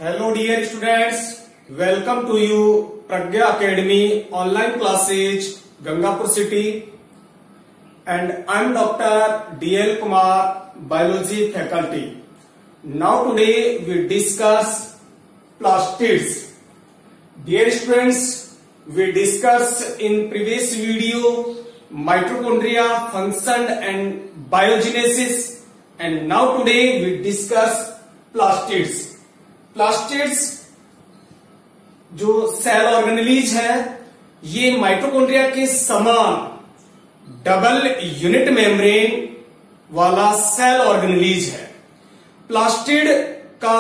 Hello dear students, welcome to you Pragya Academy online classes Gangapur city and I am Dr. D.L. Kumar, biology faculty. Now today we discuss plastids. Dear students, we discussed in previous video mitochondria function and biogenesis, and now today we discuss plastids. Plastids जो cell organelles है, ये mitochondria के समान double unit membrane वाला cell organelles है। Plastid का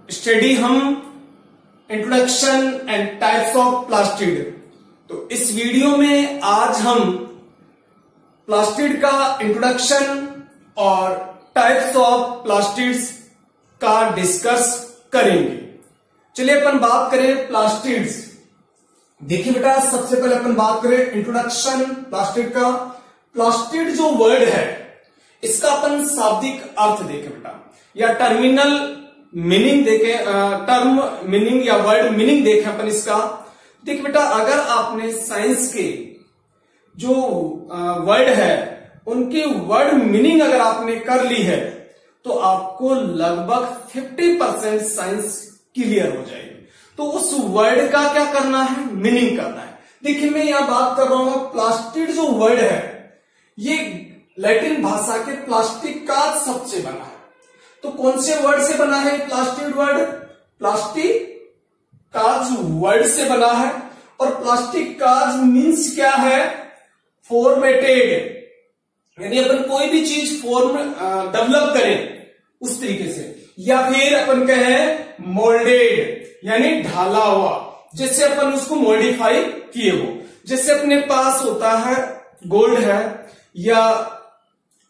study हम introduction and types of plastid, तो इस वीडियो में आज हम प्लास्टिड का इंट्रोडक्शन और टाइप्स ऑफ प्लास्टिड्स का डिस्कस करेंगे। चलिए अपन बात करें प्लास्टिड्स। देखिए बेटा, सबसे पहले अपन बात करें इंट्रोडक्शन प्लास्टिड का। प्लास्टिड जो वर्ड है, इसका अपन शाब्दिक अर्थ देखें बेटा, या टर्मिनल मीनिंग देखें, टर्म मीनिंग या वर्ड मीनिंग देखें अपन इसका। देखिए बेटा, अगर आपने साइंस के जो वर्ड है उनकी वर्ड मीनिंग अगर आपने कर ली है तो आपको लगभग 50% साइंस क्लियर हो जाएगी। तो उस वर्ड का क्या करना है, मीनिंग करना है। देखिए मैं यहां बात कर रहा हूं, प्लास्टिड जो वर्ड है ये लैटिन भाषा के प्लास्टिक काज शब्द से बना है। तो कौन से वर्ड से बना है प्लास्टिड वर्ड? प्लास्टिक काज वर्ड से बना है। और प्लास्टिक काज मीन्स क्या है? फॉर्मेटेड, यानी अपन कोई भी चीज फॉर्म डेवलप करें उस तरीके से, या फिर अपन कहें मोल्डेड, यानी ढाला हुआ, जैसे अपन उसको मॉडिफाई किए हो। जैसे अपने पास होता है गोल्ड है या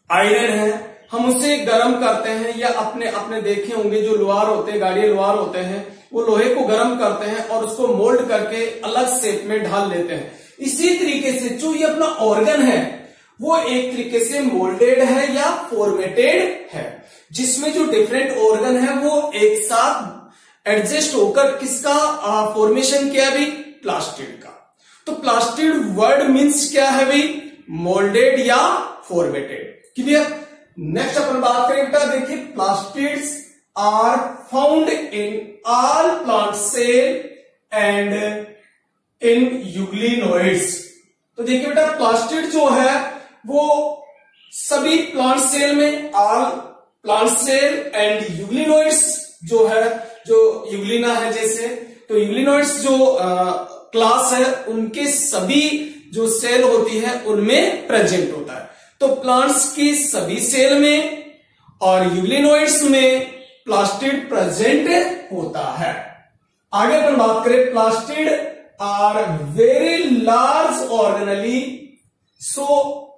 आयरन है, हम उसे गर्म करते हैं, या अपने देखे होंगे जो लोहार होते हैं, गाड़ी लोहार होते हैं, वो लोहे को गर्म करते हैं और उसको मोल्ड करके अलग शेप में ढाल लेते हैं। इसी तरीके से जो ये अपना ऑर्गन है वो एक तरीके से मोल्डेड है या फॉर्मेटेड है, जिसमें जो डिफरेंट ऑर्गन है वो एक साथ एडजस्ट होकर किसका फॉर्मेशन किया भी? प्लास्टिड का। तो प्लास्टिड वर्ड मीन्स क्या है भी? मोल्डेड या फॉर्मेटेड। क्लियर? नेक्स्ट अपन बात करें बेटा, देखिए plastids are found in all plant cell and in euglenoids. तो देखिए बेटा, प्लास्टिड जो है वो सभी प्लांट सेल में, all plant cell and euglenoids जो है, जो यूग्लिना है जैसे, तो यूग्लिनोइड्स जो क्लास है उनके सभी जो सेल होती है उनमें प्रेजेंट होता है। तो प्लांट्स की सभी सेल में और यूग्लिनोइड्स में प्लास्टिड प्रेजेंट होता है। आगे अपन बात करें, plastid are very large organelle so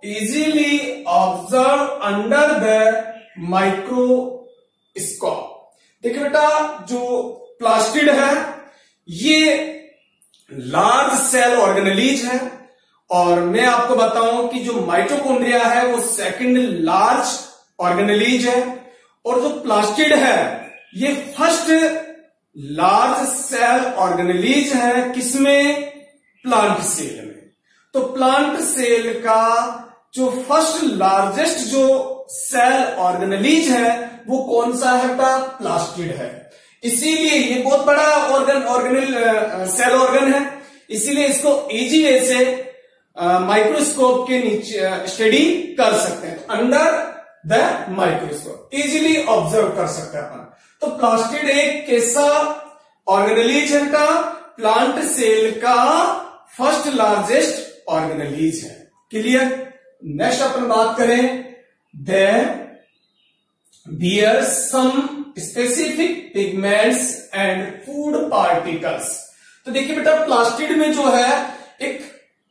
easily observed under the microscope। देखिए बेटा, जो प्लास्टिड है ये लार्ज सेल ऑर्गेनेलीज है, और मैं आपको बताऊं कि जो माइटोकॉन्ड्रिया है वो सेकंड लार्ज ऑर्गेनेलीज है, और जो प्लास्टिड है ये फर्स्ट लार्ज सेल ऑर्गेनेलीज है। किसमें? प्लांट सेल में। तो प्लांट सेल का जो फर्स्ट लार्जेस्ट जो सेल ऑर्गेनेलीज है वो कौन सा है बेटा? प्लास्टिड है। इसीलिए ये बहुत बड़ा सेल ऑर्गन है, इसीलिए इसको इजी वे से माइक्रोस्कोप के नीचे स्टडी कर सकते हैं। Under the microscope easily observe कर सकते हैं अपन। तो प्लास्टिड एक कैसा ऑर्गेनेलीज है बेटा? प्लांट सेल का फर्स्ट लार्जेस्ट ऑर्गेनेलीज है। क्लियर? नेक्स्ट अपन बात करें, they bear some specific pigments and food particles. तो देखिए बेटा, प्लास्टिड में जो है एक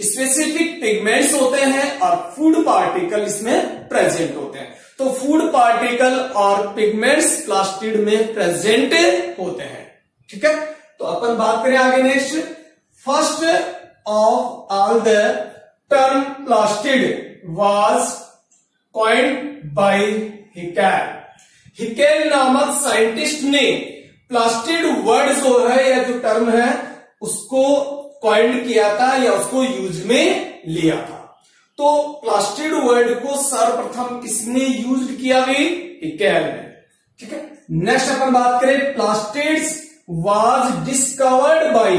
स्पेसिफिक पिगमेंट्स होते हैं और फूड पार्टिकल इसमें प्रेजेंट होते हैं। तो फूड पार्टिकल और पिगमेंट्स प्लास्टिड में प्रेजेंट होते हैं। ठीक है? तो अपन बात करें आगे next, first of all the term plastid was coined by Haeckel। Haeckel नामक साइंटिस्ट ने प्लास्टिड वर्ड जो है या जो टर्म है उसको कॉइन्ड किया था या उसको यूज में लिया था। तो प्लास्टिड वर्ड को सर्वप्रथम किसने यूज किया भाई? हिकेल ने। ठीक है, नेक्स्ट अपन बात करें plastids was discovered by,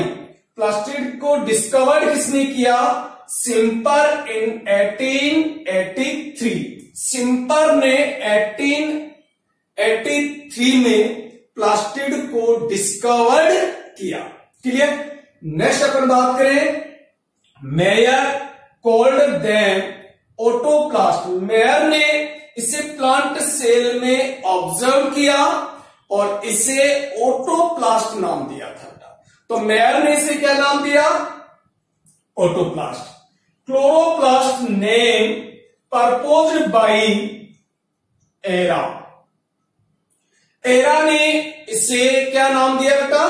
plastid को डिस्कवर्ड किसने किया? सिम्पर इन 1883। सिम्पर ने 1883 में प्लास्टिड को डिस्कवर्ड किया। क्लियर। नेक्स्ट अपन बात करें मेयर कॉल्ड देम ऑटोप्लास्ट। मेयर ने इसे प्लांट सेल में ऑब्जर्व किया और इसे ऑटोप्लास्ट नाम दिया था। तो मेयर ने इसे क्या नाम दिया? ऑटोप्लास्ट। क्लोरोप्लास्ट नेम प्रपोज्ड बाय एरा। एरा ने इसे क्या नाम दिया बेटा?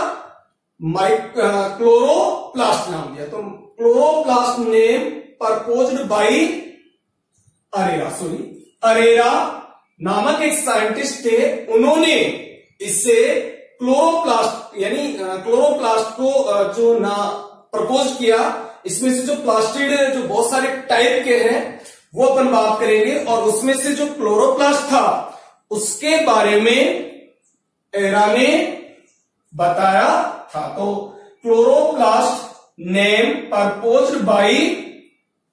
क्लोरोप्लास्ट नाम दिया। तो chloroplast name proposed bye Arera नामक एक साइंटिस्ट थे, उन्होंने इसे क्लोरोप्लास्ट यानी क्लोरोप्लास्ट को जो ना प्रपोज किया। इसमें से जो प्लास्टिड जो बहुत सारे टाइप के हैं वो अपन बात करेंगे, और उसमें से जो क्लोरोप्लास्ट था उसके बारे में एरा ने बताया था। तो chloroplast name proposed bye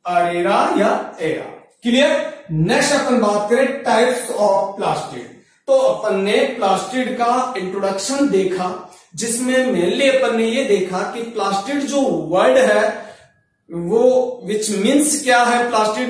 Arera या एरा। क्लियर। नेक्स्ट अपन बात करें टाइप्स ऑफ प्लास्टिड। तो अपन ने प्लास्टिड का इंट्रोडक्शन देखा, जिसमें मेनली अपन ने ये देखा कि प्लास्टिड जो वर्ड है वो विच मीन्स क्या है? प्लास्टिड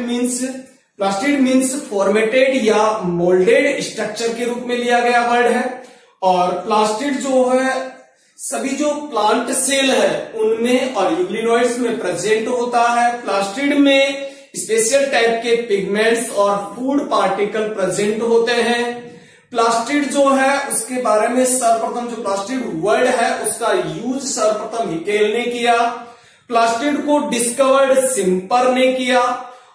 मीन्स फॉर्मेटेड या मोल्डेड स्ट्रक्चर के रूप में लिया गया वर्ड है। और प्लास्टिड जो है सभी जो प्लांट सेल है उनमें और यूग्लिनोइड्स में प्रेजेंट होता है। प्लास्टिड में स्पेशल टाइप के पिगमेंट्स और फूड पार्टिकल प्रेजेंट होते हैं। प्लास्टिड जो है उसके बारे में सर्वप्रथम जो प्लास्टिड वर्ड है उसका यूज सर्वप्रथम हिकेल ने किया। प्लास्टिड को डिस्कवर्ड सिम्पर ने किया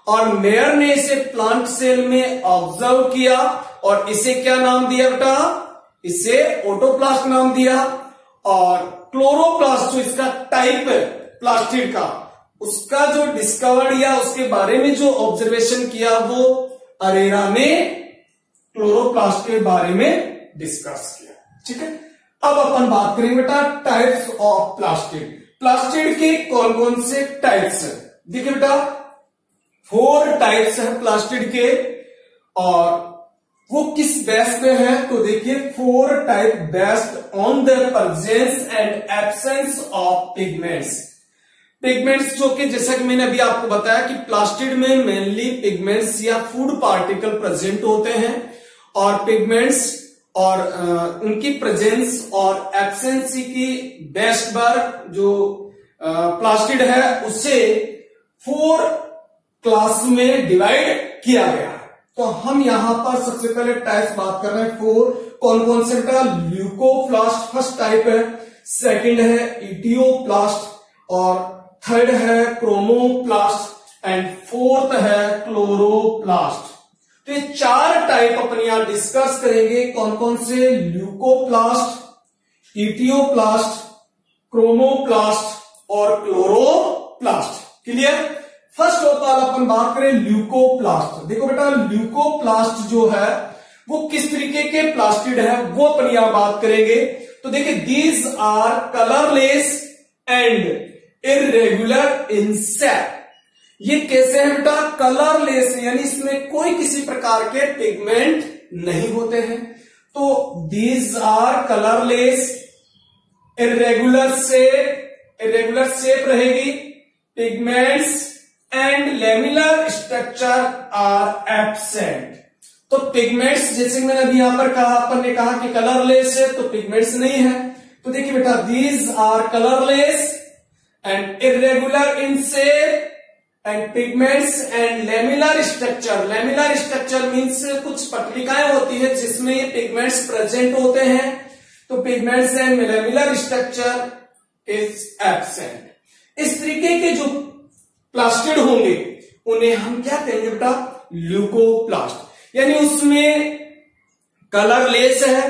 और मेयर ने इसे प्लांट सेल में ऑब्जर्व किया और इसे क्या नाम दिया बेटा? इसे ऑटोप्लास्ट नाम दिया। और क्लोरोप्लास्ट जो इसका टाइप है प्लास्टिड का, उसका जो डिस्कवर्ड या उसके बारे में जो ऑब्जर्वेशन किया वो अरेरा ने क्लोरोप्लास्ट के बारे में डिस्कस किया। ठीक है, अब अपन बात करेंगे बेटा टाइप्स ऑफ प्लास्टिड। प्लास्टिड के कौन कौन से टाइप्स है? देखिए बेटा 4 टाइप्स है प्लास्टिड के, और वो किस बेस पे है? तो देखिए 4 type based on the presence and absence of pigments. Pigments जो कि जैसा कि मैंने अभी आपको बताया कि प्लास्टिड में मेनली पिगमेंट्स या फूड पार्टिकल प्रेजेंट होते हैं, और पिगमेंट्स और उनकी प्रेजेंस और एब्सेंस की बेस्ड पर जो प्लास्टिड है उसे 4 क्लास में डिवाइड किया गया है। तो हम यहां पर सबसे पहले टाइप्स बात कर रहे हैं 4 कौन कौन से बेटा? ल्यूकोप्लास्ट फर्स्ट टाइप है, सेकंड है इटियोप्लास्ट, और थर्ड है क्रोमोप्लास्ट एंड फोर्थ है क्लोरोप्लास्ट। तो ये 4 टाइप अपन यहां डिस्कस करेंगे। कौन कौन से? ल्यूकोप्लास्ट, इटियोप्लास्ट, क्रोमोप्लास्ट और chloroplast. Clear. First of all अपन बात करें ल्यूकोप्लास्ट। देखो बेटा ल्यूकोप्लास्ट जो है वो किस तरीके के प्लास्टिड है वो अपन यहां बात करेंगे। तो देखिए these are colourless and irregular in shape. ये कैसे है बेटा? कलरलेस यानी इसमें कोई किसी प्रकार के पिगमेंट नहीं होते हैं। तो these are colourless, irregular shape रहेगी, pigments and laminar structure are absent. तो पिगमेंट्स जैसे मैंने अभी यहां पर कहा, अपन ने कहा कि कलरलेस है तो पिगमेंट्स नहीं है। तो देखिए बेटा these are colourless and irregular in shape and pigments and laminar structure. Laminar structure means कुछ पट्टिकाएं होती है जिसमें ये पिगमेंट्स प्रेजेंट होते हैं। तो pigments and laminar structure is absent. इस तरीके के जो प्लास्टिड होंगे उन्हें हम क्या कहेंगे बेटा? ल्यूकोप्लास्ट। यानी उसमें कलरलेस है,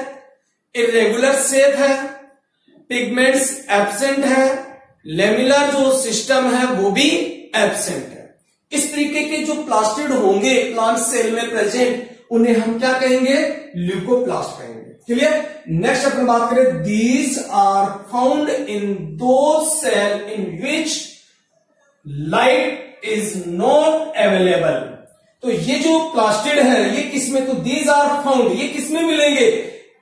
इरेगुलर शेप है, पिगमेंट्स एब्सेंट है, लेमिलर जो सिस्टम है वो भी एब्सेंट है। इस तरीके के जो प्लास्टिड होंगे प्लांट सेल में प्रेजेंट, उन्हें हम क्या कहेंगे? ल्यूकोप्लास्ट कहेंगे। क्लियर? नेक्स्ट अपन बात करें, these are found in those cell in which light is not available. तो ये जो प्लास्टिड है ये किसमें? तो दीज आर फाउंड, ये किसमें मिलेंगे?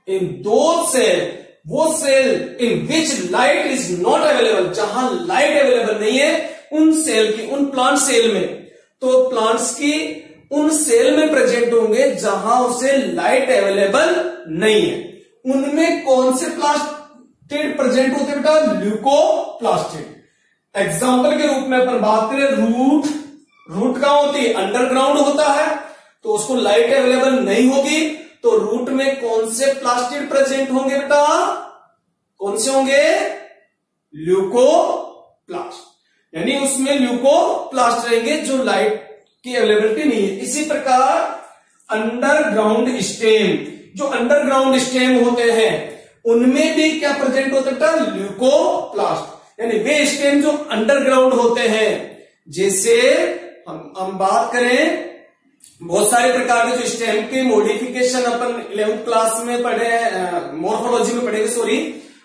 इन दोज सेल, वो cell in which light is not available, जहां लाइट अवेलेबल नहीं है उन सेल की, उन प्लांट सेल में। तो प्लांट्स की उन सेल में प्रेजेंट होंगे जहां उसे लाइट अवेलेबल नहीं है। उनमें कौन से प्लास्टिड प्रेजेंट होते हैं बेटा? ल्यूकोप्लास्टिड। एग्जाम्पल के रूप में अपन बात करें, रूट। रूट कहां होती है? अंडरग्राउंड होता है, तो उसको लाइट अवेलेबल नहीं होगी। तो रूट में कौन से प्लास्टिड प्रेजेंट होंगे बेटा? कौन से होंगे? ल्यूकोप्लास्ट, यानी उसमें ल्यूकोप्लास्ट रहेंगे जो लाइट की अवेलेबिलिटी नहीं है। इसी प्रकार अंडरग्राउंड स्टेम, जो अंडरग्राउंड स्टेम होते हैं उनमें भी क्या प्रेजेंट होता है? ल्यूकोप्लास्ट, यानी वे स्टेम जो अंडरग्राउंड होते हैं। जैसे हम बात करें, बहुत सारे प्रकार के जो स्टेम के मॉडिफिकेशन अपन 11th क्लास में पढ़े, मॉर्फोलॉजी में पढ़ेंगे, सॉरी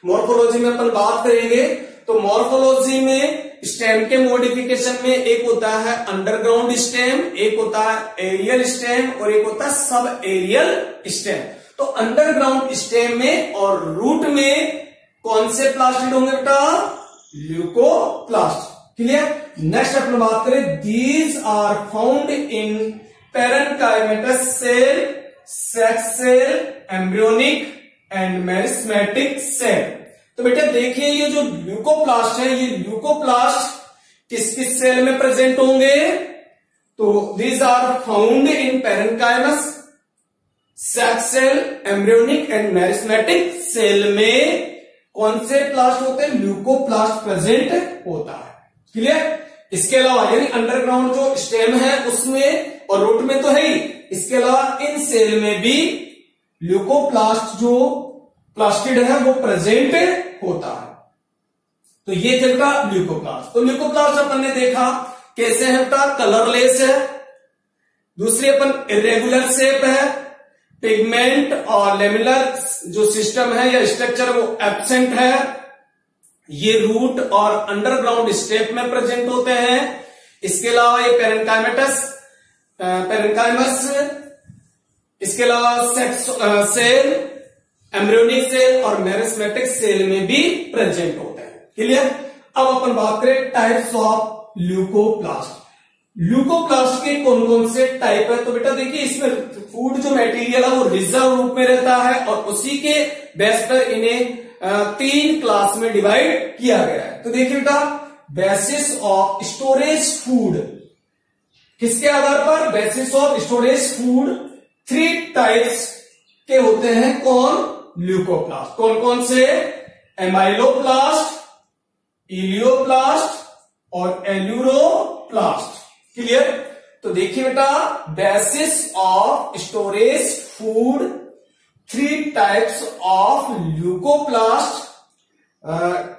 मॉर्फोलॉजी में अपन बात करेंगे। तो मॉर्फोलॉजी में स्टेम के मॉडिफिकेशन में एक होता है अंडरग्राउंड स्टेम, एक होता है एरियल स्टेम और एक होता है सब एरियल स्टेम। तो अंडरग्राउंड स्टेम में और रूट में कौन से प्लास्टिड होंगे बेटा? ल्यूकोप्लास्ट। क्लियर? नेक्स्ट अपन बात करें, these are found in parenchymatous cell, sex cell, embryonic and meristematic cell. तो बेटा देखिए, ये जो ल्यूकोप्लास्ट है, ये ल्यूकोप्लास्ट किस किस सेल में प्रेजेंट होंगे? तो these are found in parenchymas, sex cell, embryonic and meristematic cell में कौन से प्लास्ट होते हैं? ल्यूकोप्लास्ट प्रेजेंट होता है। क्लियर? इसके अलावा यानी अंडरग्राउंड जो स्टेम है उसमें और रूट में तो है ही, इसके अलावा इन सेल में भी ल्यूकोप्लास्ट जो प्लास्टिड है वो प्रेजेंट होता है। तो ये थे बेटा ल्यूकोप्लास्ट। तो ल्यूकोप्लास्ट अपन ने देखा कैसे है बेटा? कलरलेस है। दूसरी अपन इरेगुलर शेप है, पिगमेंट और लेमिलर जो सिस्टम है या स्ट्रक्चर वो एब्सेंट है। ये रूट और अंडरग्राउंड स्टेप में प्रेजेंट होते हैं। इसके अलावा ये पैरेन्काइमस, इसके अलावा सेक्स सेल, एम्ब्रियोनिक सेल और मेरिस्मेटिक सेल में भी प्रेजेंट होते हैं। क्लियर? अब अपन बात करें टाइप्स ऑफ ल्यूकोप्लास्ट। ल्यूकोप्लास्ट के कौन कौन से टाइप है? तो बेटा देखिए, इसमें फूड जो मटेरियल है वो रिजर्व रूप में रहता है और उसी के बेस पर इन्हें 3 क्लास में डिवाइड किया गया है। तो देखिए बेटा, बेसिस ऑफ स्टोरेज फूड, किसके आधार पर? Basis of storage food 3 types के होते हैं। कौन? ल्यूकोप्लास्ट। कौन कौन से? एमाइलोप्लास्ट, इलियोप्लास्ट और एल्यूरोप्लास्ट। क्लियर? तो देखिए बेटा, basis of storage food 3 types of leucoplast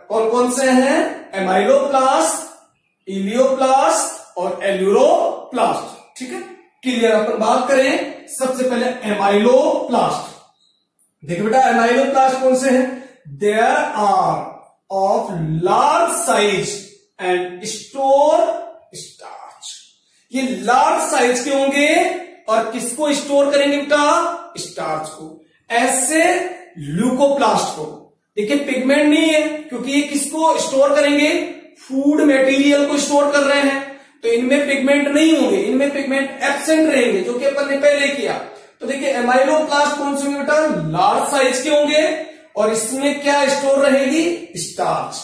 कौन कौन से हैं? एमाइलोप्लास्ट, इलियोप्लास्ट और एल्यूरोप्लास्ट। ठीक है? क्लियर? अपन बात करें सबसे पहले एमाइलोप्लास्ट। देखिए बेटा, एमाइलोप्लास्ट कौन से हैं? There are of large size and store starch. ये लार्ज साइज के होंगे और किसको स्टोर करेंगे बेटा? स्टार्च को। ऐसे ल्यूकोप्लास्ट को देखिए पिगमेंट नहीं है, क्योंकि ये किसको स्टोर करेंगे? फूड मटेरियल को स्टोर कर रहे हैं, तो इनमें पिगमेंट नहीं होंगे, इनमें पिगमेंट एब्सेंट रहेंगे, जो कि अपन ने पहले किया। तो देखिए एमाइलोप्लास्ट कौन से होंगे बेटा? लार्ज साइज के होंगे और इसमें क्या स्टोर रहेगी? स्टार्च।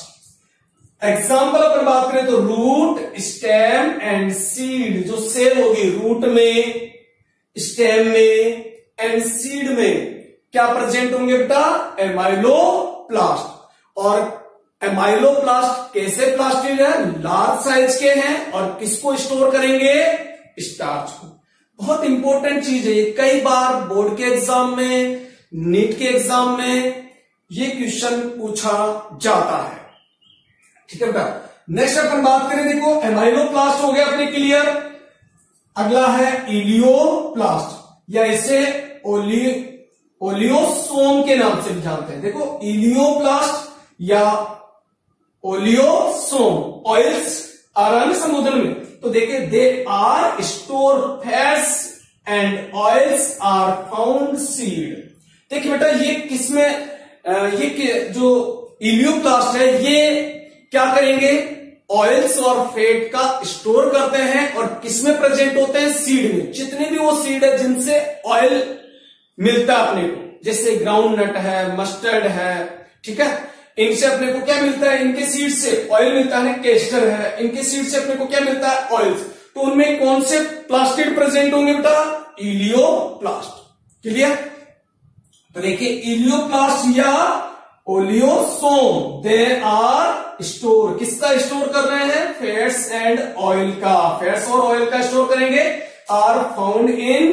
एग्जाम्पल अपन बात करें तो रूट, स्टेम एंड सीड, जो सेल होगी रूट में, स्टेम में एंड सीड में क्या प्रेजेंट होंगे बेटा? एमाइलोप्लास्ट। और एमाइलोप्लास्ट कैसे प्लास्टिड है? लार्ज साइज के हैं और किसको स्टोर करेंगे? स्टार्च को। बहुत इंपॉर्टेंट चीज है ये, कई बार बोर्ड के एग्जाम में नीट के एग्जाम में ये क्वेश्चन पूछा जाता है। ठीक है बेटा, नेक्स्ट अपन बात करें, देखो एमाइलोप्लास्ट हो गया अपने क्लियर। अगला है इलियोप्लास्ट या इसे ओलियोसोम के नाम से भी जानते हैं। देखो इलियोप्लास्ट या ओलियोसोम, ऑयल्स आ रहा है समुद्र में, तो देखिए they are store fats and oils are found seed. देखिए बेटा ये किसमें ये जो इलियोप्लास्ट है ये क्या करेंगे, ऑयल्स और फैट का स्टोर करते हैं और किसमें प्रेजेंट होते हैं, सीड में। जितने भी वो सीड है जिनसे ऑयल मिलता है अपने को, जैसे ग्राउंड नट है, मस्टर्ड है, ठीक है, इनसे अपने को क्या मिलता है, इनके सीड से ऑयल मिलता है। केस्टर है, इनके सीड से अपने को क्या मिलता है, ऑयल्स। तो उनमें कौन से प्लास्टिड प्रेजेंट होंगे बेटा, इलियोप्लास्ट। क्लियर। तो देखिए इलियोप्लास्ट या ओलियोसोम दे आर स्टोर, किसका स्टोर कर रहे हैं, फैट्स एंड ऑयल का, फैट्स और ऑयल का स्टोर करेंगे। Are found in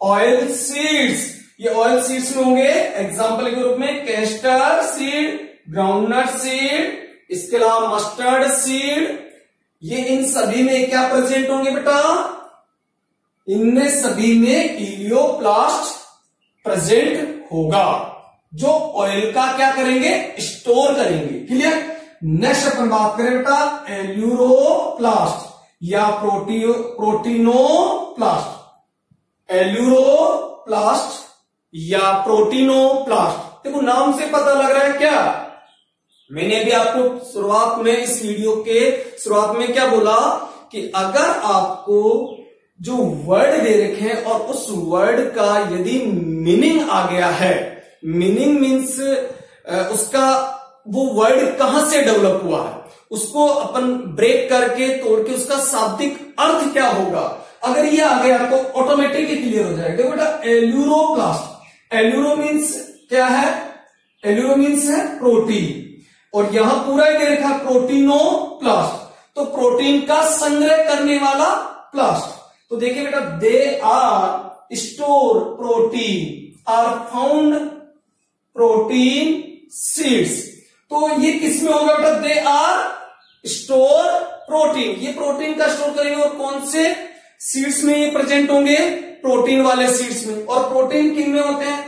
oil seeds, ये ऑयल सीड्स में होंगे एग्जांपल के रूप में कैस्टर सीड, ग्राउंडनट सीड, इसके अलावा मस्टर्ड सीड। ये इन सभी में क्या प्रेजेंट होंगे बेटा, इनमें सभी में इलियोप्लास्ट प्रेजेंट होगा जो ऑयल का क्या करेंगे, स्टोर करेंगे। क्लियर। नेक्स्ट अपन बात करें बेटा एल्यूरोप्लास्ट या प्रोटीनोप्लास्ट, एल्यूरोप्लास्ट या प्रोटीनोप्लास्ट। देखो नाम से पता लग रहा है क्या, मैंने अभी आपको शुरुआत में इस वीडियो के शुरुआत में क्या बोला कि अगर आपको जो वर्ड दे रखे हैं और उस वर्ड का यदि मीनिंग आ गया है, मीनिंग मीन्स उसका वो वर्ड कहां से डेवलप हुआ है, उसको अपन ब्रेक करके तोड़ के उसका शाब्दिक अर्थ क्या होगा, अगर ये आ गया तो ऑटोमेटिकली क्लियर हो जाएगा। देखो बेटा एल्यूरोप्लास्ट, एल्यूरो मीन्स क्या है, एल्यूरो मीन्स है प्रोटीन, और यहां पूरा ही दे रखा प्रोटीनोप्लास्ट, तो प्रोटीन का संग्रह करने वाला प्लास्ट। तो देखिए बेटा they are store protein are found protein seeds. तो ये किसमें होगा बेटा, दे आर स्टोर प्रोटीन, ये प्रोटीन का स्टोर करेंगे और कौन से सीड्स में ये प्रेजेंट होंगे, प्रोटीन वाले सीड्स में। और प्रोटीन किन में होते हैं,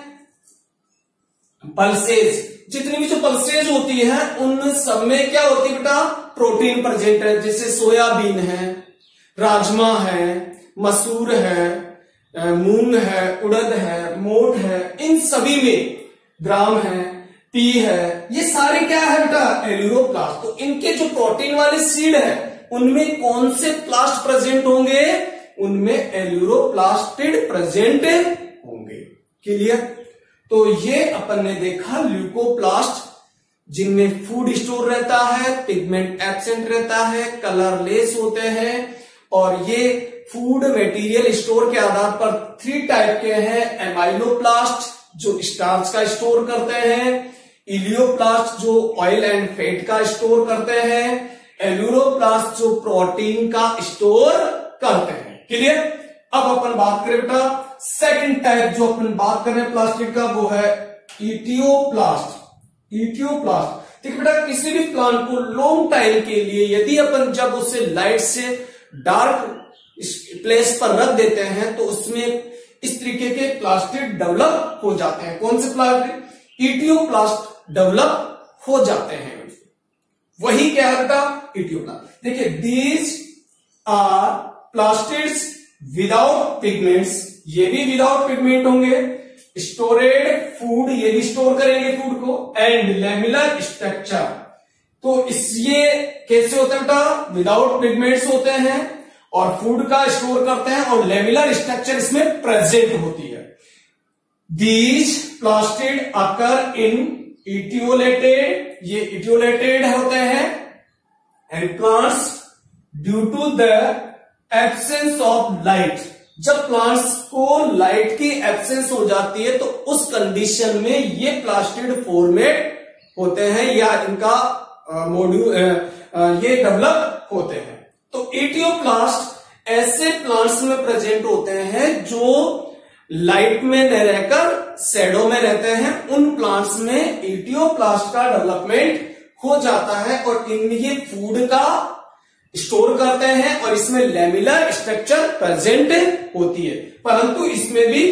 पल्सेज, जितनी भी जो पल्सेज होती है उन सब में क्या होती है बेटा, प्रोटीन प्रेजेंट है। जैसे सोयाबीन है, राजमा है, मसूर है, मूंग है, उड़द है, मोठ है, इन सभी में ग्राम है, पी है, ये सारे क्या है बेटा, एल्यूरोप्लास्ट। तो इनके जो प्रोटीन वाले सीड है उनमें कौन से प्लास्ट प्रेजेंट होंगे, उनमें एल्यूरोप्लास्टिड प्रेजेंट होंगे। क्लियर। तो ये अपन ने देखा ल्यूकोप्लास्ट जिनमें फूड स्टोर रहता है, पिगमेंट एब्सेंट रहता है, कलरलेस होते हैं, और ये फूड मटेरियल स्टोर के आधार पर 3 टाइप के हैं। एमाइलोप्लास्ट जो स्टार्च का स्टोर करते हैं, इलियोप्लास्ट जो ऑयल एंड फैट का स्टोर करते हैं, एल्यूरोप्लास्ट जो प्रोटीन का स्टोर करते हैं। क्लियर। अब अपन बात करें बेटा सेकंड टाइप जो अपन बात कर रहे हैं प्लास्टिक का, वो है इटियोप्लास्ट। इटियोप्लास्ट देखिए बेटा किसी भी प्लांट को लॉन्ग टाइम के लिए यदि अपन जब उसे लाइट से डार्क प्लेस पर रख देते हैं तो उसमें इस तरीके के प्लास्टिड डेवलप हो जाते हैं। कौन से प्लास्टिड, इटियोप्लास्ट डेवलप हो जाते हैं। वही क्या है बेटा, इटियोप्लास्ट। देखिए these are plastids without pigments, ये भी विदाउट पिगमेंट होंगे, स्टोरेड फूड, ये भी स्टोर करेंगे फूड को, एंड लेमिनर स्ट्रक्चर। तो इस ये कैसे होते हैं बेटा, विदाउट पिगमेंट्स होते हैं और फूड का स्टोर करते हैं और लेमिनर स्ट्रक्चर इसमें प्रेजेंट होती है। These plastid occur in etiolated, ये इटियोलेटेड होते हैं, and plants due to the absence of light. जब प्लांट्स को लाइट की एब्सेंस हो जाती है तो उस कंडीशन में ये प्लास्टिड फॉर्मेट होते हैं या इनका मॉड्यूल ये डेवलप होते हैं। तो इटियोप्लास्ट ऐसे प्लांट्स में प्रेजेंट होते हैं जो लाइट में न रहकर शैडो में रहते हैं, उन प्लांट्स में इटियोप्लास्ट का डेवलपमेंट हो जाता है और इनमें ये फूड का स्टोर करते हैं और इसमें लेमिलर स्ट्रक्चर प्रेजेंट होती है, परंतु इसमें भी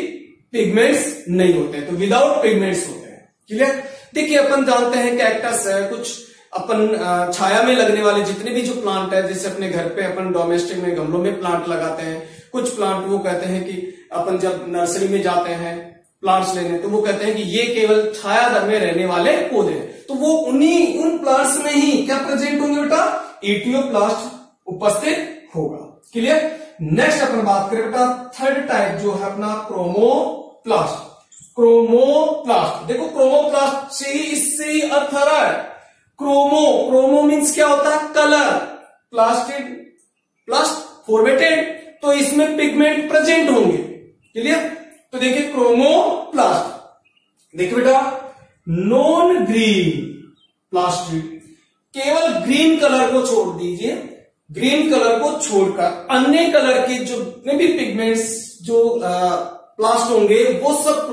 पिगमेंट्स नहीं होते, तो विदाउट पिगमेंट्स होते हैं। क्लियर? देखिए अपन जानते हैं कैक्टस है, कुछ अपन छाया में लगने वाले जितने भी जो प्लांट है, जैसे अपने घर पे अपन डोमेस्टिक में गमलों में प्लांट लगाते हैं, कुछ प्लांट वो कहते हैं कि अपन जब नर्सरी में जाते हैं प्लांट्स लेने तो वो कहते हैं कि ये केवल छायादार में रहने वाले पौधे हैं, तो वो उन प्लांट्स में ही क्या प्रेजेंट होंगे बेटा, इटियोप्लास्ट उपस्थित होगा। क्लियर? नेक्स्ट अपन बात करें बेटा थर्ड टाइप जो है अपना क्रोमोप्लास्ट। क्रोमोप्लास्ट, देखो क्रोमोप्लास्ट से ही इससे ही अर्थ आ रहा है। क्रोमो मीन्स क्या होता है, कलर, प्लास्ट फॉर्मेटेड, तो इसमें पिगमेंट प्रेजेंट होंगे। क्लियर? तो देखिए क्रोमोप्लास्ट, देखिए बेटा नॉन ग्रीन प्लास्टिड, केवल ग्रीन कलर को छोड़ दीजिए, ग्रीन कलर को छोड़कर अन्य कलर के जो भी पिगमेंट्स जो प्लास्ट होंगे वो सब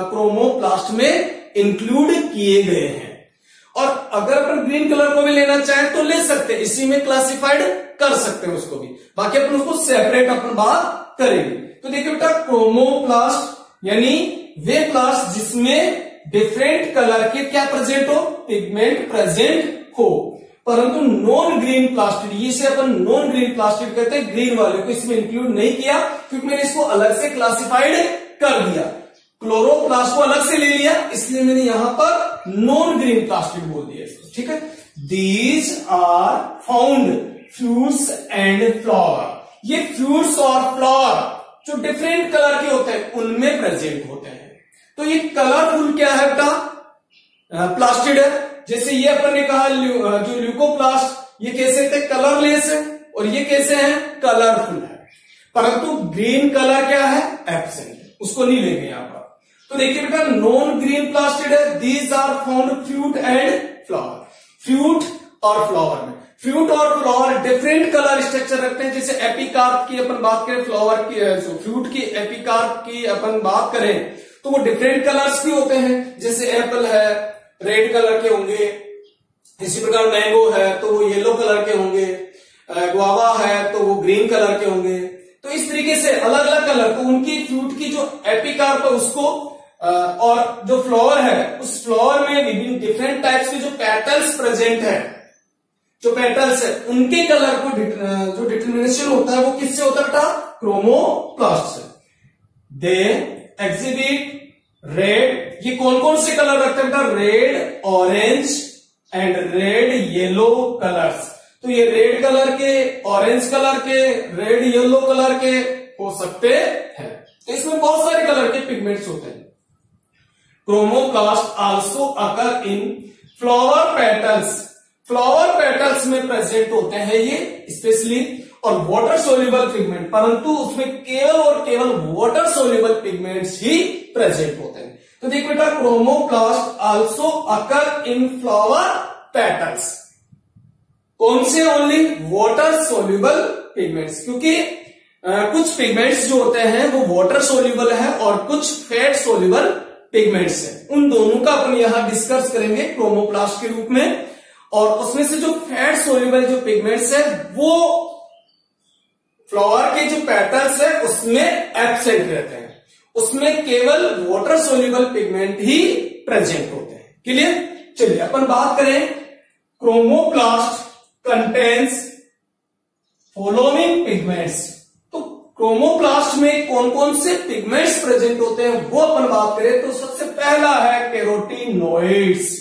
क्रोमोप्लास्ट में इंक्लूड किए गए हैं। और अगर अपन ग्रीन कलर को भी लेना चाहें तो ले सकते हैं, इसी में क्लासिफाइड कर सकते हैं उसको भी, बाकी अपन उसको सेपरेट अपन बात करेंगे। तो देखिए बेटा क्रोमोप्लास्ट यानी वे प्लास्ट जिसमें डिफरेंट कलर के क्या प्रेजेंट हो, पिगमेंट प्रेजेंट हो, परंतु नॉन ग्रीन प्लास्टिड, इसे अपन नॉन ग्रीन प्लास्टिड कहते हैं, ग्रीन वाले को इसमें इंक्लूड नहीं किया क्योंकि मैंने इसको अलग से क्लासिफाइड कर दिया, क्लोरोप्लास्ट को अलग से ले लिया, इसलिए मैंने यहां पर नॉन ग्रीन प्लास्टिड बोल दिया इसको। ठीक है, these are found fruits and flower, ये फ्रूट्स और फ्लावर जो डिफरेंट कलर के होते हैं उनमें प्रेजेंट होते हैं। तो ये कलरफुल क्या है बेटा, प्लास्टिड है। जैसे ये अपन ने कहा जो ल्यूकोप्लास्ट, ये कैसे थे, कलरलेस है, और ये कैसे है, कलरफुल है, परंतु ग्रीन कलर क्या है, एब्सेंट है, उसको नहीं लेंगे यहां पर। तो देखिए बेटा नॉन ग्रीन प्लास्टिड है, these are found fruit and flower, fruit और फ्लावर में, फ्रूट और फ्लावर डिफरेंट कलर स्ट्रक्चर रखते हैं। जैसे एपिकार्प की अपन बात करें, फ्लावर की फ्रूट की एपिकार्प की अपन बात करें तो वो डिफरेंट कलर्स के होते हैं, जैसे एप्पल है रेड कलर के होंगे, इसी प्रकार मैंगो है तो वो येलो कलर के होंगे, गुआवा है तो वो ग्रीन कलर के होंगे। तो इस तरीके से अलग अलग कलर, तो उनकी फ्रूट की जो एपिकार्प है उसको और जो फ्लावर है उस फ्लावर में विभिन्न डिफरेंट टाइप्स के जो पेटल्स प्रेजेंट है, जो पेटल्स है उनके कलर को जो डिटर्मिनेशन होता है वो किससे होता है बेटा, क्रोमोप्लास्ट से। दे एग्जिबिट रेड, ये कौन कौन से कलर रखते हैं बेटा, red, orange and red yellow colours. तो ये रेड कलर के, ऑरेंज कलर के, रेड येलो कलर के हो सकते हैं। तो इसमें बहुत सारे कलर के पिगमेंट्स होते हैं। क्रोमोप्लास्ट आल्सो अकर इन फ्लावर पेटल्स, फ्लावर पेटल्स में प्रेजेंट होते हैं ये स्पेशली, और वाटर सोल्यूबल पिगमेंट, परंतु उसमें केवल और केवल वाटर सोल्यूबल पिगमेंट्स ही प्रेजेंट होते हैं। तो देखिए बेटा क्रोमोप्लास्ट आल्सो अकर इन फ्लावर पेटल्स, कौन से, ओनली वाटर सोल्यूबल पिगमेंट्स, क्योंकि कुछ पिगमेंट्स जो होते हैं वो वाटर सोल्यूबल है और कुछ फैट सोल्यूबल पिगमेंट्स है। उन दोनों का अपन यहां डिस्कस करेंगे क्रोमोप्लास्ट के रूप में, और उसमें से जो फैट सोल्यूबल जो पिगमेंट्स है वो फ्लावर के जो पेटल्स है उसमें एब्सेंट रहते हैं, उसमें केवल वाटर सोल्यूबल पिगमेंट ही प्रेजेंट होते हैं। क्लियर? चलिए अपन बात करें क्रोमोप्लास्ट कंटेन्स फॉलोइंग पिगमेंट्स। तो क्रोमोप्लास्ट में कौन कौन से पिगमेंट्स प्रेजेंट होते हैं वो अपन बात करें तो सबसे पहला है कैरोटीनॉइड्स।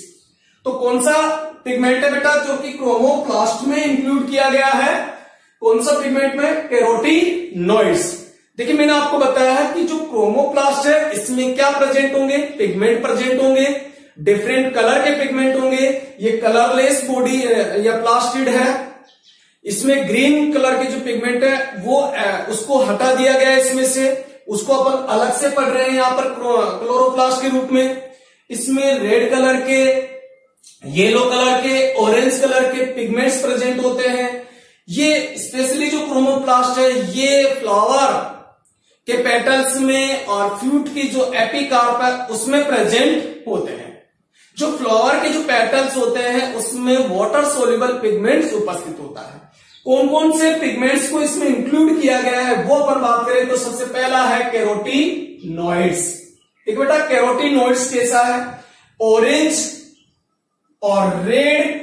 तो कौन सा पिगमेंट है बेटा जो कि क्रोमोप्लास्ट में इंक्लूड किया गया है, कौन सा पिगमेंट में, कैरोटीनॉइड्स। देखिए मैंने आपको बताया है कि जो क्रोमोप्लास्ट है इसमें क्या प्रेजेंट होंगे, पिगमेंट प्रेजेंट होंगे, डिफरेंट कलर के पिगमेंट होंगे, ये कलरलेस बॉडी या प्लास्टिड है, इसमें ग्रीन कलर के जो पिगमेंट है वो उसको हटा दिया गया है इसमें से, उसको अपन अलग से पढ़ रहे हैं यहां पर क्लोरोप्लास्ट के रूप में। इसमें रेड कलर के, येलो कलर के, ऑरेंज कलर के पिगमेंट्स प्रेजेंट होते हैं। ये स्पेशली जो क्रोमोप्लास्ट है ये फ्लावर के पेटल्स में और फ्रूट की जो एपिकार्प है उसमें प्रेजेंट होते हैं। जो फ्लावर के जो पेटल्स होते हैं उसमें वाटर सोल्यूबल पिगमेंट्स उपस्थित होता है। कौन कौन से पिगमेंट्स को इसमें इंक्लूड किया गया है वो अपन बात करें तो सबसे पहला है कैरोटीनॉइड्स। एक बेटा कैरोटीनॉइड्स कैसा है, ऑरेंज और रेड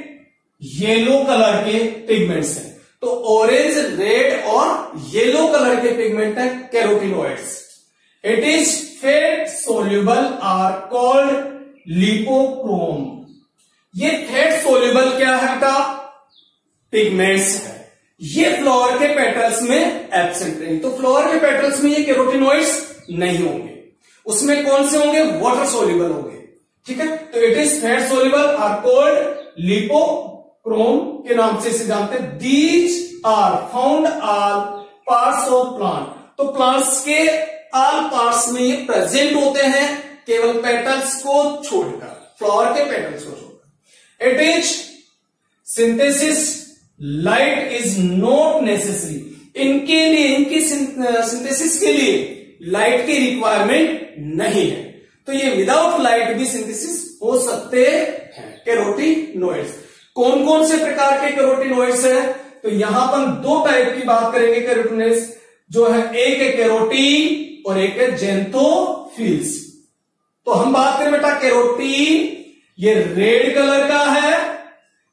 येलो कलर के पिगमेंट्स हैं। तो ऑरेंज, रेड और येलो कलर के पिगमेंट है carotenoids. It is fat soluble are called lipochrome. ये फैट सोल्यूबल क्या है बेटा, पिगमेंट्स है। ये फ्लावर के पेटल्स में एब्सेंट नहीं, तो फ्लावर के पेटल्स में ये कैरोटीनॉइड्स नहीं होंगे। उसमें कौन से होंगे, वाटर सोल्यूबल होंगे। ठीक है, तो it is fat soluble are called lipochrome के नाम से इसे जानते हैं। These are found all parts of plant. तो प्लांट्स के ऑल पार्ट्स में ये प्रेजेंट होते हैं, केवल पेटल्स को छोड़कर, फ्लावर के पेटल्स को छोड़कर। It is synthesis light is not necessary. इनके लिए, इनकी सिंथेसिस के लिए लाइट की रिक्वायरमेंट नहीं है, तो ये विदाउट लाइट भी सिंथेसिस हो सकते हैं कैरोटीनॉइड्स। कौन कौन से प्रकार के कैरोटीनॉइड्स हैं, तो यहां पर दो टाइप की बात करेंगे कैरोटीनॉइड्स जो है, एक है कैरोटीन और एक है जेंथोफिल्स। तो हम बात करें बेटा कैरोटीन, ये रेड कलर का है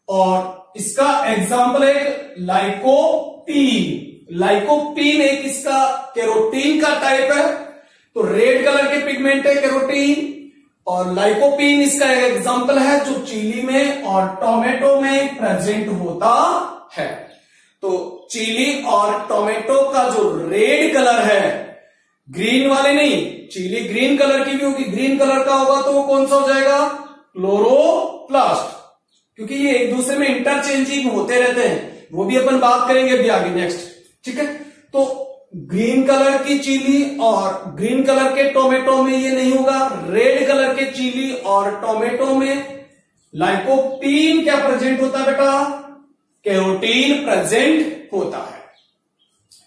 और इसका एग्जाम्पल है लाइकोपीन। लाइकोपीन एक इसका कैरोटीन का टाइप है, तो रेड कलर के पिगमेंट है कैरोटीन, और लाइकोपीन इसका एक एग्जाम्पल है जो चिली में और टोमेटो में प्रेजेंट होता है। तो चिली और टोमेटो का जो रेड कलर है, ग्रीन वाले नहीं, चिली ग्रीन कलर की भी होगी, ग्रीन कलर का होगा तो वो कौन सा हो जाएगा, क्लोरोप्लास्ट, क्योंकि ये एक दूसरे में इंटरचेंजिंग होते रहते हैं, वो भी अपन बात करेंगे अभी आगे नेक्स्ट। ठीक है, तो ग्रीन कलर की चिली और ग्रीन कलर के टोमेटो में ये नहीं होगा, रेड कलर के चिली और टोमेटो में लाइकोपीन क्या प्रेजेंट होता है बेटा, कैरोटीन प्रेजेंट होता है।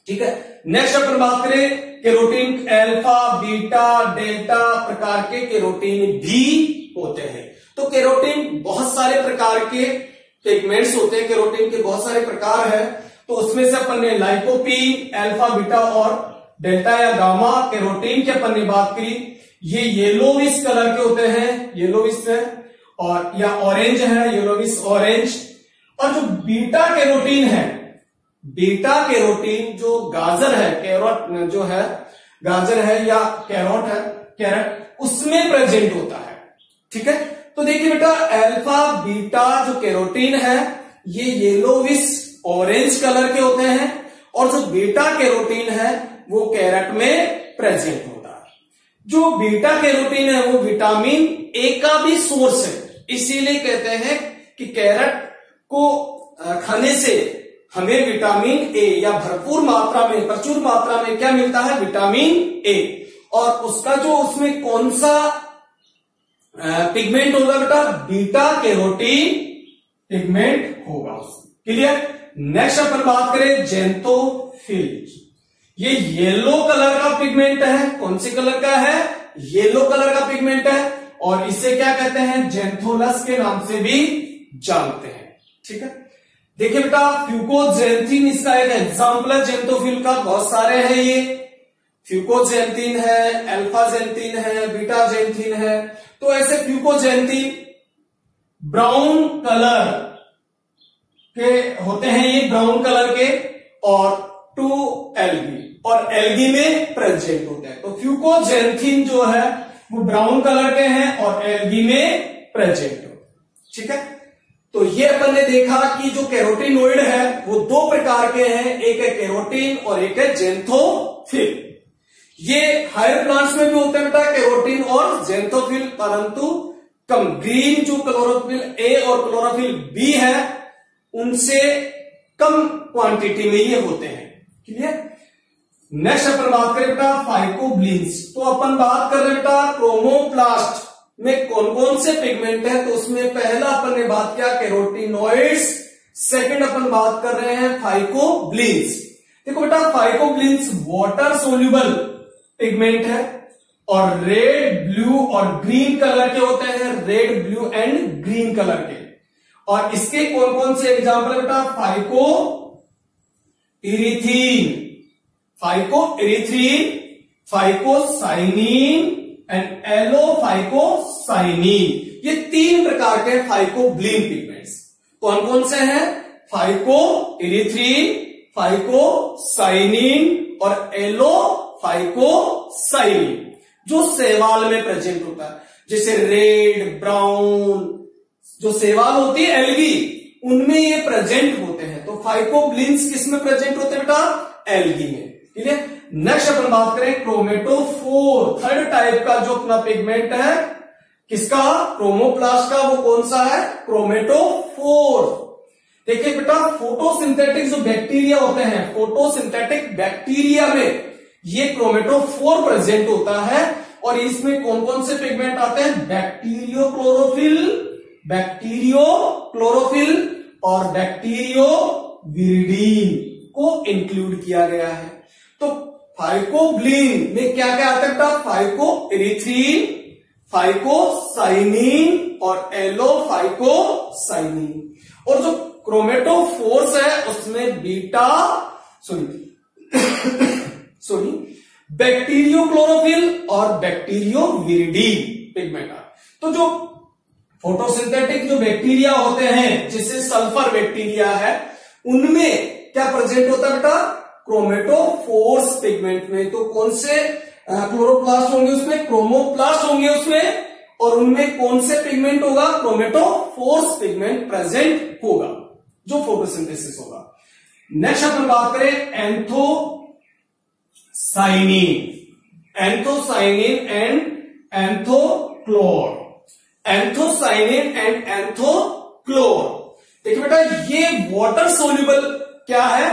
ठीक है, नेक्स्ट अपन बात करें कैरोटीन अल्फा, बीटा, डेल्टा प्रकार के कैरोटीन भी होते हैं। तो कैरोटीन बहुत सारे प्रकार के पिगमेंट्स होते हैं, कैरोटीन के बहुत सारे प्रकार है, तो उसमें से अपन ने लाइकोपीन, अल्फा, बीटा और डेल्टा या गामा कैरोटीन की अपन ने बात करी। ये येलोविश कलर के होते हैं, येलोविश है, और या ऑरेंज है, येलोविश ऑरेंज। और जो बीटा कैरोटीन है, बीटा कैरोटीन जो गाजर है, कैरोट जो है, गाजर है या कैरोट है, कैरेट, उसमें प्रेजेंट होता है। ठीक है, तो देखिए बेटा अल्फा बीटा जो कैरोटीन है ये येलोविश ऑरेंज कलर के होते हैं, और जो बीटा कैरोटीन है वो कैरेट में प्रेजेंट होता है। जो बीटा कैरोटीन है वो विटामिन ए का भी सोर्स है, इसीलिए कहते हैं कि कैरेट को खाने से हमें विटामिन ए या भरपूर मात्रा में, प्रचुर मात्रा में क्या मिलता है, विटामिन ए। और उसका जो उसमें कौन सा पिगमेंट होगा बेटा, बीटा कैरोटीन पिगमेंट होगा उसमें। क्लियर। नेक्स्ट अपन बात करें जेंथोफिल। ये येलो कलर का पिगमेंट है, कौन सी कलर का है, येलो कलर का पिगमेंट है, और इसे क्या कहते हैं, जेंथोलस के नाम से भी जानते हैं। ठीक है, देखिए बेटा फ्यूकोजेंथिन इसका एक एग्जाम्पल है जेंथोफिल का, बहुत सारे हैं ये, फ्यूकोजेंथिन है, अल्फाजेंथिन है, बीटाजेंथिन है। तो ऐसे फ्यूकोजेंथिन ब्राउन कलर के होते हैं, ये ब्राउन कलर के, और टू एल्गी और एल्गी में प्रेजेंट होते हैं। तो फ्यूकोजेंथिन जो है वो ब्राउन कलर के हैं और एल्गी में प्रेजेंट हो। ठीक है, तो ये अपन ने देखा कि जो कैरोटीनॉइड है वो दो प्रकार के हैं, एक है कैरोटीन और एक है जेंथोफिल। ये हायर प्लांट्स में भी होते हैं बेटा कैरोटीन और जेंथोफिल, परंतु कम। ग्रीन जो क्लोरोफिल ए और क्लोरोफिल बी है उनसे कम क्वांटिटी में ये होते हैं। क्लियर। नेक्स्ट अपन बात करें बेटा फाइकोब्लिन्स। तो अपन बात कर रहे हैं बेटा क्रोमोप्लास्ट में कौन कौन से पिगमेंट है, तो उसमें पहला अपन ने बात किया कैरोटीनॉइड्स, सेकंड अपन बात कर रहे हैं फाइकोब्लिन्स। देखो बेटा फाइकोब्लिन्स वाटर सोल्यूबल पिगमेंट है, और रेड, ब्लू और ग्रीन कलर के होते हैं, red, blue and green colour के। और इसके कौन कौन से एग्जाम्पल है बेटा? Phycoerythrin, phycocyanin and allophycocyanin. ये 3 प्रकार के फाइकोब्लिन पिगमेंट्स कौन कौन से हैं? फाइको इरीथ्रीन, फाइकोसाइनिन और एलोफाइकोसाइनिन, जो शैवाल में प्रेजेंट होता है। जैसे रेड, ब्राउन, जो शैवाल होती है एल्गी, उनमें ये प्रेजेंट होते हैं। तो फाइकोब्लिन्स किस में प्रेजेंट होते हैं बेटा? एल्गी में। ठीक है। नेक्स्ट अपन बात करें क्रोमेटोफोर, थर्ड टाइप का जो अपना पिगमेंट है, किसका? क्रोमोप्लास्ट का। वो कौन सा है? क्रोमेटोफोर। देखिए बेटा, फोटोसिंथेटिक जो बैक्टीरिया होते हैं, फोटोसिंथेटिक बैक्टीरिया में ये क्रोमेटोफोर प्रेजेंट होता है। और इसमें कौन कौन से पिगमेंट आते हैं? बैक्टीरियोक्लोरोफिल और बैक्टीरियोविरिडीन को इंक्लूड किया गया है। तो फाइकोब्लिन में क्या क्या आता है बेटा? फाइकोइरीथ्रीन, फाइकोसाइनिन और एलोफाइकोसाइनिन। और जो क्रोमेटोफोर्स है उसमें बैक्टीरियोक्लोरोफिल और बैक्टीरियोविरिडीन पिगमेंट आते। तो जो फोटोसिंथेटिक जो बैक्टीरिया होते हैं, जैसे सल्फर बैक्टीरिया है, उनमें क्या प्रेजेंट होता है बेटा? क्रोमेटोफोर्स पिगमेंट में। तो कौन से क्लोरोप्लास्ट होंगे उसमें? क्रोमोप्लास्ट होंगे उसमें। और उनमें कौन से पिगमेंट होगा? क्रोमेटोफोर्स पिगमेंट प्रेजेंट होगा, जो फोटोसिंथेसिस होगा। नेक्स्ट अपन बात करें एंथोसाइनिन एंड एंथोक्लोर। देखिए बेटा, ये वाटर सोल्यूबल क्या है?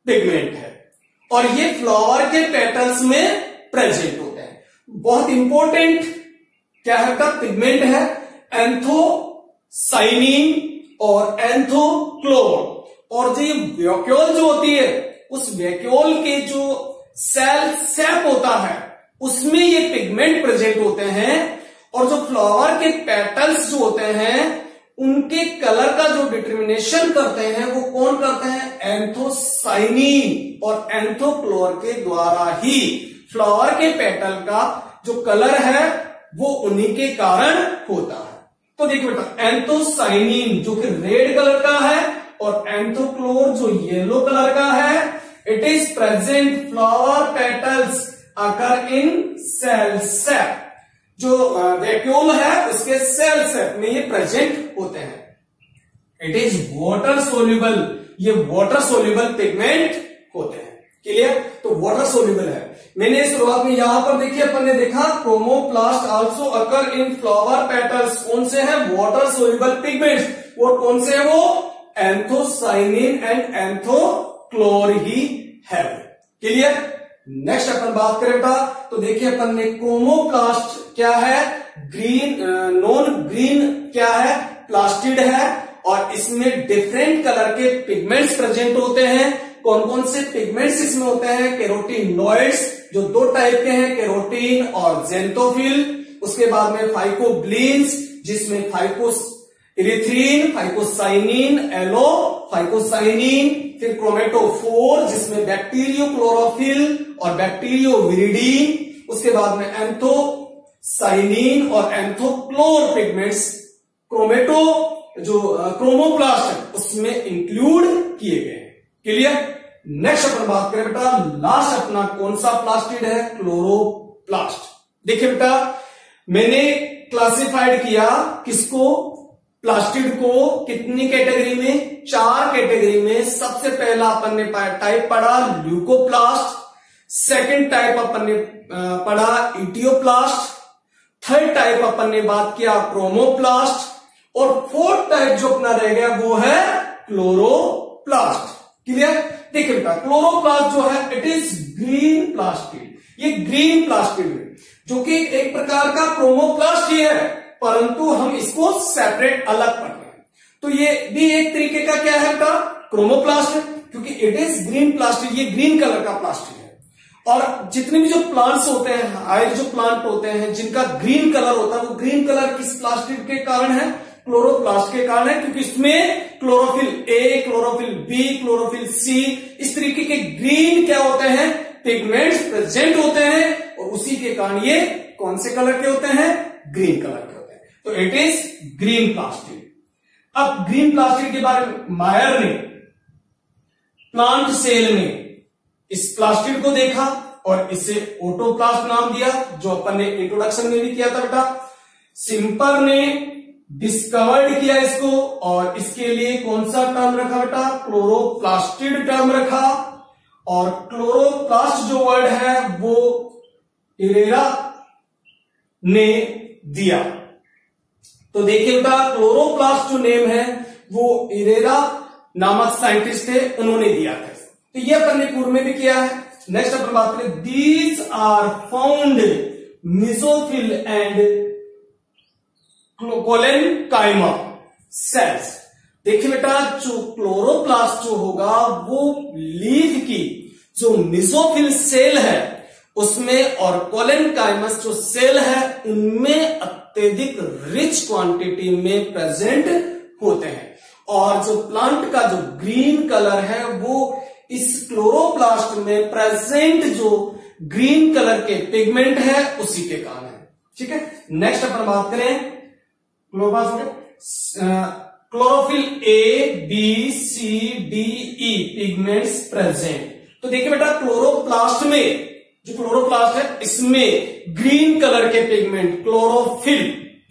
पिगमेंट है, और ये फ्लावर के पेटल्स में प्रेजेंट होते हैं। बहुत इंपॉर्टेंट क्या है बेटा? पिगमेंट है एंथोसाइनिन और एंथोक्लोर। और जो ये वैक्यूल जो होती है, उस वैक्यूल के जो सेल सेप होता है, उसमें ये पिगमेंट प्रेजेंट होते हैं। और जो फ्लावर के पेटल्स जो होते हैं, उनके कलर का जो डिटर्मिनेशन करते हैं, वो कौन करते हैं? एंथोसाइनिन और एंथोक्लोर के द्वारा ही। फ्लावर के पेटल का जो कलर है, वो उन्हीं के कारण होता है। तो देखिए बेटा, एंथोसाइनिन जो कि रेड कलर का है और एंथोक्लोर जो येलो कलर का है, it is present flower petals occur in cell sap. जो वैक्यूल है उसके सेल सेप में ये प्रेजेंट होते हैं। इट इज वाटर सोल्यूबल, ये वाटर सोल्यूबल पिगमेंट होते हैं। क्लियर? तो वाटर सोल्यूबल है। मैंने शुरुआत में यहां पर देखिए, अपन ने देखा क्रोमोप्लास्ट आल्सो अकर इन फ्लावर पेटल्स। कौन से हैं? Water soluble pigments. और कौन से है वो? एंथोसाइनिन एंड एंथोक्लोर ही है। क्लियर? नेक्स्ट अपन बात करें बेटा, तो देखिए अपन ने क्रोमोप्लास्ट क्या है? नॉन ग्रीन क्या है? प्लास्टिड है। और इसमें डिफरेंट कलर के पिगमेंट्स प्रेजेंट होते हैं। कौन कौन से पिगमेंट्स इसमें होते हैं? कैरोटीनॉइड्स, जो 2 टाइप के हैं, कैरोटीन और ज़ेंथोफिल। उसके बाद में फाइकोब्लिन्स, जिसमें फाइकोइरीथ्रीन, फाइकोसाइनिन, एलोफाइकोसाइनिन। फिर क्रोमेटोफोर, जिसमें बैक्टीरियोक्लोरोफिल और बैक्टीरियोविरिडीन। उसके बाद में एंथोसाइनिन और एंथोक्लोर पिगमेंट्स क्रोमोप्लास्ट है उसमें इंक्लूड किए गए। क्लियर? नेक्स्ट अपन बात करें बेटा, लास्ट अपना कौन सा प्लास्टिड है? क्लोरोप्लास्ट। देखिए बेटा, मैंने क्लासिफाइड किया किसको? प्लास्टिड को कितनी कैटेगरी में? 4 कैटेगरी में। सबसे पहला अपन ने टाइप पढ़ा ल्यूकोप्लास्ट, सेकंड टाइप अपन ने पढ़ा इटियोप्लास्ट, थर्ड टाइप अपन ने बात किया क्रोमोप्लास्ट, और फोर्थ टाइप जो अपना रह गया वो है क्लोरोप्लास्ट। क्लियर? देखिए बेटा, क्लोरोप्लास्ट जो है इट इज ग्रीन प्लास्टिड। ये ग्रीन प्लास्टिड है, जो कि एक प्रकार का क्रोमोप्लास्ट ही है, परंतु हम इसको सेपरेट अलग पढ़ रहे हैं। तो ये भी एक तरीके का क्या है बेटा? क्रोमोप्लास्ट है, क्योंकि इट इज ग्रीन प्लास्टिड, ये ग्रीन कलर का प्लास्टिक है। और जितने भी जो प्लांट्स होते हैं, हायर जो प्लांट होते हैं जिनका ग्रीन कलर होता है, वो ग्रीन कलर किस प्लास्टिड के कारण है? क्लोरोप्लास्ट के कारण है, क्योंकि इसमें chlorophyll A, chlorophyll B, chlorophyll C, इस तरीके के ग्रीन क्या होते हैं? पिगमेंट्स प्रेजेंट होते हैं, और उसी के कारण ये कौन से कलर के होते हैं? ग्रीन कलर के होते हैं। तो इट इज ग्रीन प्लास्टिड। अब ग्रीन प्लास्टिड के बारे में मायर ने प्लांट सेल में इस प्लास्टिड को देखा और इसे ओटोप्लास्ट नाम दिया, जो अपन ने इंट्रोडक्शन में भी किया था बेटा। सिम्पर ने डिस्कवर्ड किया इसको, और इसके लिए कौन सा टर्म रखा बेटा? क्लोरोप्लास्टिड टर्म रखा। और क्लोरोप्लास्ट जो वर्ड है वो इरेरा ने दिया। तो देखिए बेटा, क्लोरोप्लास्ट जो नेम है वो इरेरा नामक साइंटिस्ट थे, उन्होंने दिया था। तो ये अपन ने पूर्व में भी किया है। नेक्स्ट अपन बात करें, these are found mesophyll and collenchyma cells. देखिए बेटा, जो क्लोरोप्लास्ट जो होगा वो लीफ की जो मेसोफिल सेल है उसमें, और कोलेनकाइमस जो सेल है उनमें अत्यधिक रिच क्वांटिटी में प्रेजेंट होते हैं। और जो प्लांट का जो ग्रीन कलर है वो इस क्लोरोप्लास्ट में प्रेजेंट जो ग्रीन कलर के पिगमेंट है उसी के कारण है। ठीक है, नेक्स्ट अपन बात करें chlorophyll A, B, C, D, E pigments present. तो देखिए बेटा, क्लोरोप्लास्ट में जो क्लोरोप्लास्ट है इसमें ग्रीन कलर के पिगमेंट क्लोरोफिल,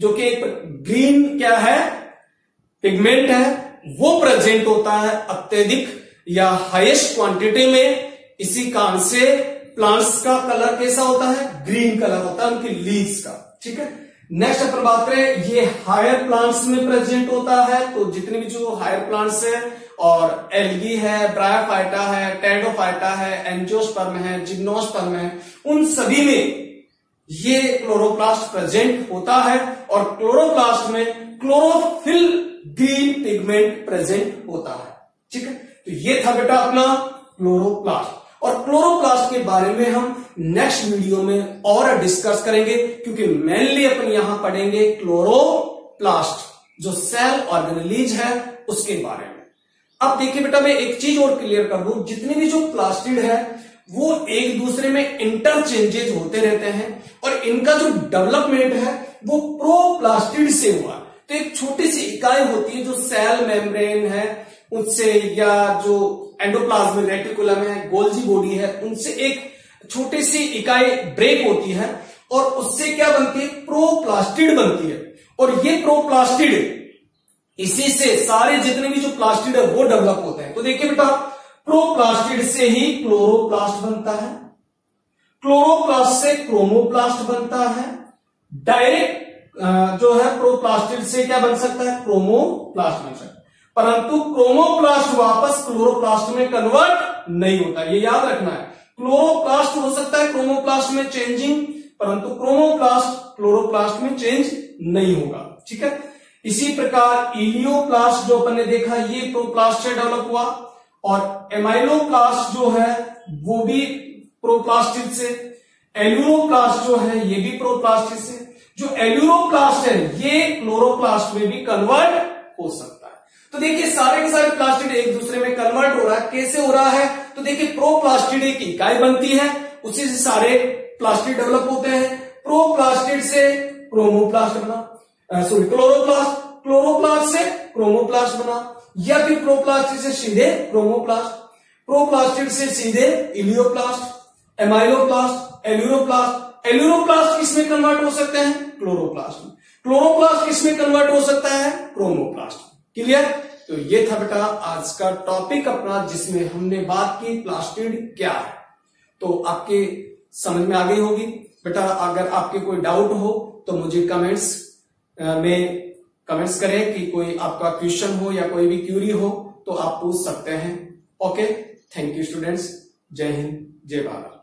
जो कि एक ग्रीन क्या है? पिगमेंट है, वो प्रेजेंट होता है अत्यधिक या हाईएस्ट क्वांटिटी में। इसी कारण से प्लांट्स का कलर कैसा होता है? ग्रीन कलर होता है उनकी लीव्स का। ठीक है, नेक्स्ट अपन बात करें, ये हायर प्लांट्स में प्रेजेंट होता है। तो जितने भी जो हायर प्लांट्स है, और एल्गी है, ब्रायोफाइटा है, टेरिडोफाइटा है, एंजियोस्पर्म है, जिम्नोस्पर्म है, उन सभी में ये क्लोरोप्लास्ट प्रेजेंट होता है। और क्लोरोप्लास्ट में क्लोरोफिल ग्रीन पिगमेंट प्रेजेंट होता है। ठीक है, तो ये था बेटा अपना क्लोरोप्लास्ट। और क्लोरोप्लास्ट के बारे में हम नेक्स्ट वीडियो में और डिस्कस करेंगे, क्योंकि मेनली अपन यहां पढ़ेंगे क्लोरोप्लास्ट जो सेल ऑर्गेनेलिज है उसके बारे में। अब देखिए बेटा, मैं एक चीज और क्लियर कर दूं, जितने भी जो प्लास्टिड है वो एक दूसरे में इंटरचेंजेज होते रहते हैं, और इनका जो डेवलपमेंट है वो प्रोप्लास्टिड से हुआ। तो एक छोटी सी इकाई होती है जो सेल मेम्ब्रेन है उससे, या जो एंडोप्लाज्मिक रेटिकुलम है, गोल्जी बॉडी है, उनसे एक छोटी सी इकाई ब्रेक होती है, और उससे क्या बनती है? प्रोप्लास्टिड बनती है। और ये प्रोप्लास्टिड, इसी से सारे जितने भी जो प्लास्टिड है वो डेवलप होते हैं। तो देखिए बेटा, प्रोप्लास्टिड से ही क्लोरोप्लास्ट बनता है, क्लोरोप्लास्ट से क्रोमोप्लास्ट बनता है, डायरेक्ट जो है प्रोप्लास्टिड से क्या बन सकता है? क्रोमोप्लास्ट बन सकता है। परंतु क्रोमोप्लास्ट वापस क्लोरोप्लास्ट में कन्वर्ट नहीं होता, ये याद रखना है। क्लोरोप्लास्ट हो सकता है क्रोमोप्लास्ट में चेंजिंग, परंतु क्रोमोप्लास्ट क्लोरोप्लास्ट में चेंज नहीं होगा। ठीक है, इसी प्रकार इलियोप्लास्ट जो अपन ने देखा ये प्रोप्लास्ट से डेवलप हुआ, और एमाइलोप्लास्ट जो है वो भी प्रोप्लास्टिड से, एल्यूरोप्लास्ट जो है ये भी प्रोप्लास्टिड से। जो एल्यूरोप्लास्ट है ये क्लोरोप्लास्ट में भी कन्वर्ट हो सकता है। तो देखिए, सारे के सारे प्लास्टिड एक दूसरे में कन्वर्ट हो रहा है। कैसे हो रहा है? तो देखिए, प्रोप्लास्टिड एक इकाई बनती है, उसी से सारे प्लास्टिड डेवलप होते हैं। प्रोप्लास्टिड से क्रोमोप्लास्ट बना, क्लोरोप्लास्ट, क्लोरोप्लास्ट से क्रोमोप्लास्ट बना, या फिर प्रोप्लास्टिड से सीधे क्रोमोप्लास्ट, प्रोप्लास्टिड से सीधे इलियोप्लास्ट, एमाइलोप्लास्ट, एल्यूरोप्लास्ट। एल्यूरोप्लास्ट किसमें कन्वर्ट हो सकते हैं? क्लोरोप्लास्ट में। क्लोरोप्लास्ट किसमें कन्वर्ट हो सकता है? क्रोमोप्लास्ट। क्लियर? तो ये था बेटा आज का टॉपिक अपना, जिसमें हमने बात की प्लास्टिड क्या है। तो आपके समझ में आ गई होगी बेटा। अगर आपके कोई डाउट हो तो मुझे कमेंट्स में कमेंट्स करें कि कोई आपका क्वेश्चन हो या कोई भी क्यूरी हो तो आप पूछ सकते हैं। Okay, thank you students. जय हिंद, जय भारत।